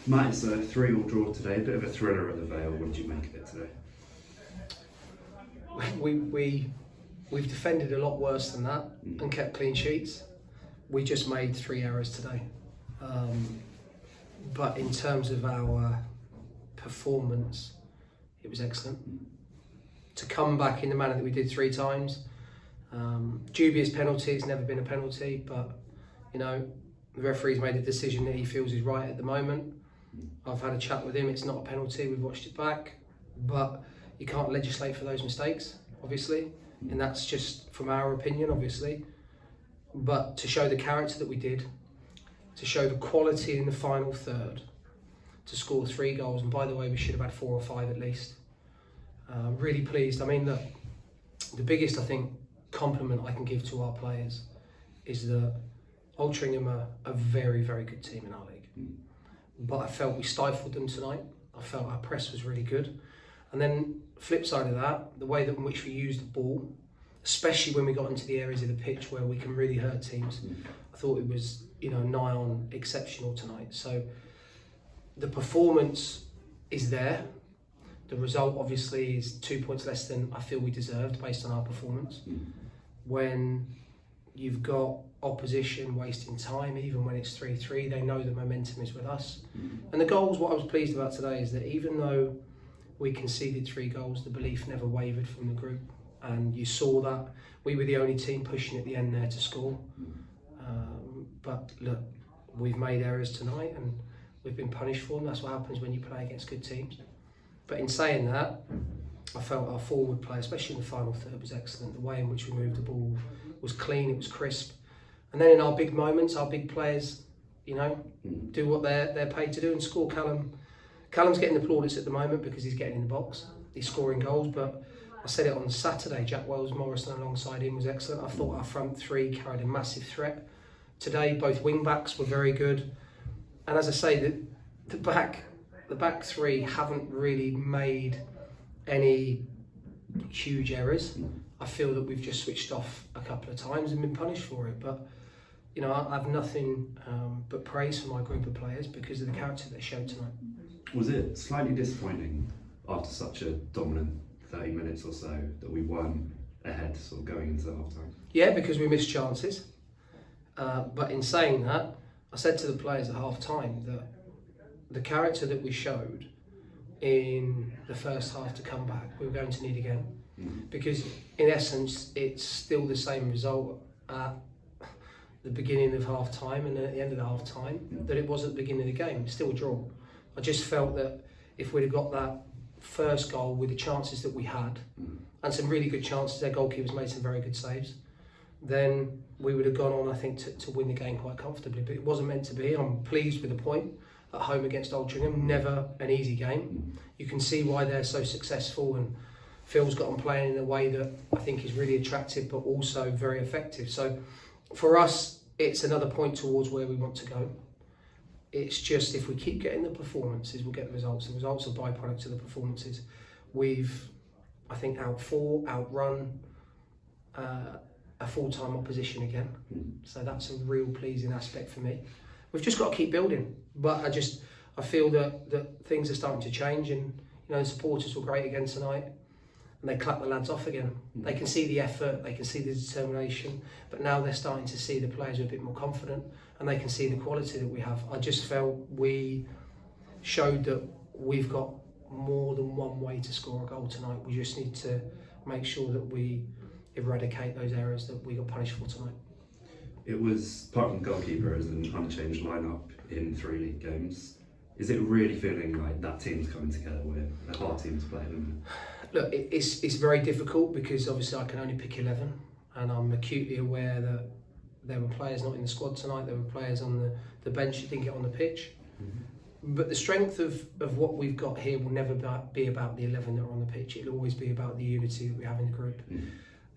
Matt, it's a 3-3 draw today, a bit of a thriller at the Vale. What did you make of it today? We've defended a lot worse than that and kept clean sheets. We just made 3 errors today. But in terms of our performance, it was excellent. To come back in the manner that we did 3 times, dubious penalty, it's never been a penalty, but you know, the referee's made a decision that he feels is right at the moment. I've had a chat with him, it's not a penalty, we've watched it back, but you can't legislate for those mistakes, obviously, and that's just from our opinion, obviously. But to show the character that we did, to show the quality in the final third, to score 3 goals, and by the way, we should have had 4 or 5 at least. Really pleased. I mean, look, the biggest, I think, compliment I can give to our players is that Altrincham are a very, very good team in our league. But I felt we stifled them tonight. I felt our press was really good. And then, flip side of that, the way in which we used the ball, especially when we got into the areas of the pitch where we can really hurt teams, I thought it was, you know, nigh on exceptional tonight. So the performance is there. The result obviously is 2 points less than I feel we deserved based on our performance. When you've got opposition wasting time, even when it's 3-3, they know the momentum is with us. And the goals, what I was pleased about today is that even though we conceded 3 goals, the belief never wavered from the group. And you saw that. We were the only team pushing at the end there to score. But look, we've made errors tonight and we've been punished for them. That's what happens when you play against good teams. But in saying that, I felt our forward play, especially in the final third, was excellent. The way in which we moved the ball was clean, it was crisp. And then in our big moments, our big players, you know, do what they're paid to do and score. Callum's getting the plaudits at the moment because he's getting in the box. He's scoring goals, but I said it on Saturday, Jack Wells-Morrison alongside him was excellent. I thought our front 3 carried a massive threat. Today, both wing-backs were very good. And as I say, the back 3 haven't really made any huge errors. I feel that we've just switched off a couple of times and been punished for it. But you know, I have nothing but praise for my group of players because of the character they showed tonight. Was it slightly disappointing after such a dominant 30 minutes or so that we weren't ahead sort of going into half time? Yeah, because we missed chances. But in saying that, I said to the players at half time that the character that we showed in the first half to come back, we were going to need again. Because in essence, it's still the same result at the beginning of half time and then at the end of the half time that it was at the beginning of the game. It's still a draw. I just felt that if we'd have got that first goal with the chances that we had, and some really good chances, their goalkeepers made some very good saves, then we would have gone on, I think, to win the game quite comfortably. But it wasn't meant to be. I'm pleased with the point at home against Altrincham. Never an easy game. You can see why they're so successful, and Phil's got them playing in a way that I think is really attractive but also very effective. So for us, it's another point towards where we want to go. It's just if we keep getting the performances, we'll get the results. The results are byproducts of the performances. We've, I think, outrun a full-time opposition again. So that's a real pleasing aspect for me. We've just got to keep building. But I feel that things are starting to change, and you know, the supporters were great again tonight. And they clap the lads off again. They can see the effort, they can see the determination, but now they're starting to see the players are a bit more confident and they can see the quality that we have. I just felt we showed that we've got more than one way to score a goal tonight. We just need to make sure that we eradicate those errors that we got punished for tonight. It was, apart from goalkeeper, as an unchanged lineup in 3 league games. Is it really feeling like that team's coming together? We're a hard team to play, isn't it? Look, it's very difficult because obviously I can only pick 11, and I'm acutely aware that there were players not in the squad tonight, there were players on the bench that didn't get on the pitch. But the strength of what we've got here will never be about the 11 that are on the pitch. It'll always be about the unity that we have in the group.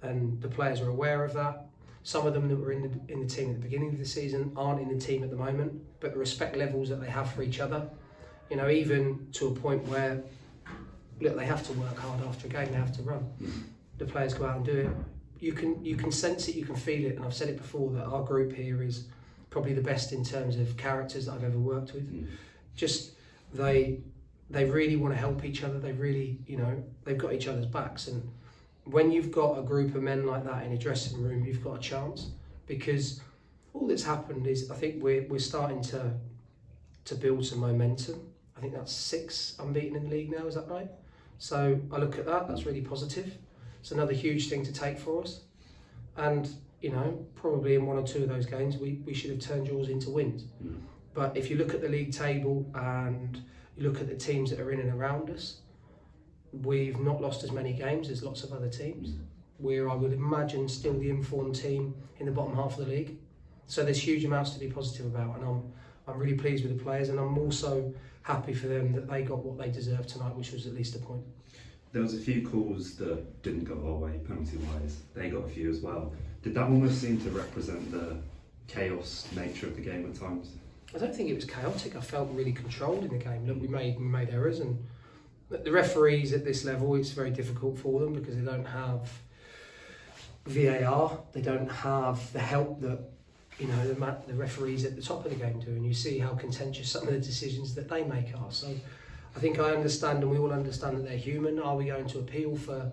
And the players are aware of that. Some of them that were in the team at the beginning of the season aren't in the team at the moment, but the respect levels that they have for each other, you know, even to a point where, look, they have to work hard after a game, they have to run. The players go out and do it. You can sense it, you can feel it, and I've said it before that our group here is probably the best in terms of characters that I've ever worked with. Just They really want to help each other. They really, they've got each other's backs. And when you've got a group of men like that in a dressing room, you've got a chance. Because all that's happened is, I think we're starting to build some momentum. I think that's 6 unbeaten in the league now, is that right? So I look at that, that's really positive. It's another huge thing to take for us. And, probably in 1 or 2 of those games, we should have turned yours into wins. But if you look at the league table and you look at the teams that are in and around us, we've not lost as many games as lots of other teams. We're, I would imagine, still the informed team in the bottom half of the league. So there's huge amounts to be positive about, and I'm really pleased with the players, and I'm also happy for them that they got what they deserved tonight, which was at least a point. There was a few calls that didn't go our way, penalty-wise. They got a few as well. Did that almost seem to represent the chaos nature of the game at times? I don't think it was chaotic. I felt really controlled in the game. Look, we made errors, and the referees at this level, it's very difficult for them because they don't have VAR. They don't have the help that the referees at the top of the game do, and you see how contentious some of the decisions that they make are. So I think I understand, and we all understand that they're human. Are we going to appeal for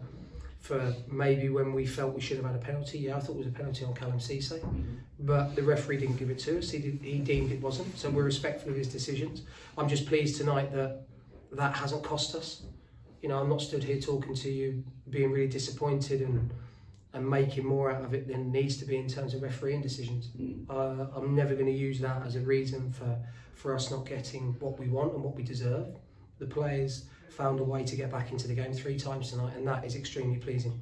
maybe when we felt we should have had a penalty? Yeah, I thought it was a penalty on Callum Cisse, but the referee didn't give it to us. He deemed it wasn't, so we're respectful of his decisions. I'm just pleased tonight that hasn't cost us. I'm not stood here talking to you being really disappointed and making more out of it than needs to be in terms of refereeing decisions. I'm never going to use that as a reason for us not getting what we want and what we deserve. The players found a way to get back into the game 3 times tonight, and that is extremely pleasing.